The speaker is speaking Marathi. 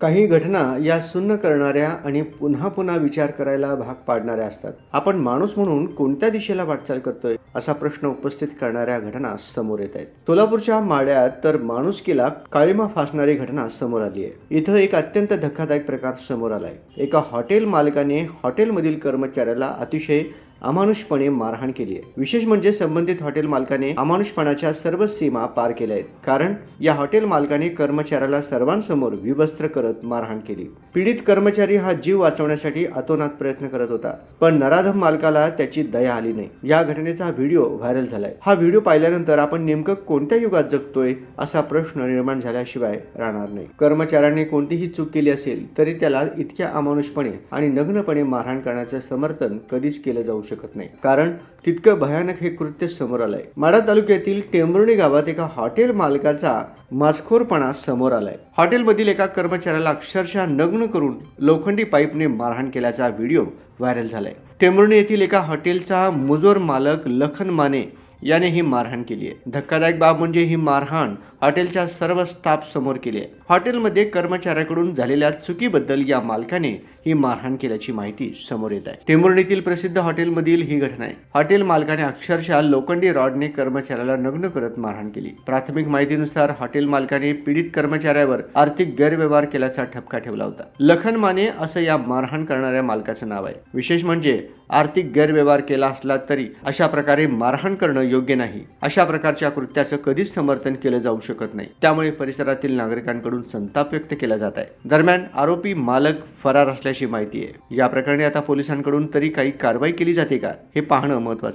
काही घटना या सुन्न करणाऱ्या आणि पुन्हा पुन्हा विचार करायला भाग पाडणाऱ्या असतात. आपण माणूस म्हणून कोणत्या दिशेला वाटचाल करतोय असा प्रश्न उपस्थित करणाऱ्या घटना समोर येत आहेत. सोलापूरच्या माड्यात तर माणुसकीला काळिमा फासणारी घटना समोर आली आहे. इथं एक अत्यंत धक्कादायक प्रकार समोर आलाय. एका हॉटेल मालकाने हॉटेलमधील कर्मचाऱ्याला अतिशय अमानुषपणे मारहाण केली आहे. विशेष म्हणजे संबंधित हॉटेल मालकाने अमानुषपणाच्या सर्व सीमा पार केल्या आहेत. कारण या हॉटेल मालकाने कर्मचाऱ्याला सर्वांसमोर विवस्त्र करत मारहाण केली. पीडित कर्मचारी हा जीव वाचवण्यासाठी अतोनात प्रयत्न करत होता, पण नराधम मालकाला त्याची दया आली नाही. या घटनेचा व्हिडिओ व्हायरल झालाय. हा व्हिडिओ पाहिल्यानंतर आपण नेमकं कोणत्या युगात जगतोय असा प्रश्न निर्माण झाल्याशिवाय राहणार नाही. कर्मचाऱ्याने कोणतीही चूक केली असेल तरी त्याला इतक्या अमानुषपणे आणि नग्नपणे मारहाण करण्याचे समर्थन कधीच केलं जाऊ शकत नाही, कारण तितकं भयानक हे कृत्य समोर आलंय. माढा तालुक्यातील टेंभुर्णी गावात एका हॉटेल मालकाचा माचखोरपणा समोर आलाय. हॉटेलमधील एका कर्मचाऱ्याला अक्षरशः नग्न करून लोखंडी पाईपने मारहाण केल्याचा व्हिडिओ व्हायरल झालाय. टेंभुर्णी येथील एका हॉटेलचा मुजोर मालक लखन माने याने ही मारहाण केली आहे. धक्कादायक बाब म्हणजे ही मारहाण हॉटेलच्या सर्व स्टाफ समोर केली आहे. हॉटेलमध्ये कर्मचाऱ्याकडून झालेल्या चुकीबद्दल या मालकाने ही मारहाण केल्याची माहिती समोर येत आहे. टेंभुर्णीतील प्रसिद्ध हॉटेलमधील ही घटना आहे. हॉटेल मालकाने अक्षरशः लोखंडी रॉडने कर्मचाऱ्याला नग्न करत मारहाण केली. प्राथमिक माहितीनुसार हॉटेल मालकाने पीडित कर्मचाऱ्यावर आर्थिक गैरव्यवहार केल्याचा ठपका ठेवला होता. लखन माने असं या मारहाण करणाऱ्या मालकाचं नाव आहे. विशेष म्हणजे आर्थिक गैरव्यवहार केला असला तरी अशा प्रकारे मारहाण करणं योग्य नाही. अशा प्रकारच्या कृत्याचं कधीच समर्थन केलं जाऊ शकत नाही. त्यामुळे परिसरातील नागरिकांकडून संताप व्यक्त केला जात आहे. दरम्यान आरोपी मालक फरार असल्याची माहिती आहे. या प्रकरणी आता पोलिसांकडून तरी काही कारवाई केली जाते का हे पाहणं महत्त्वाचं.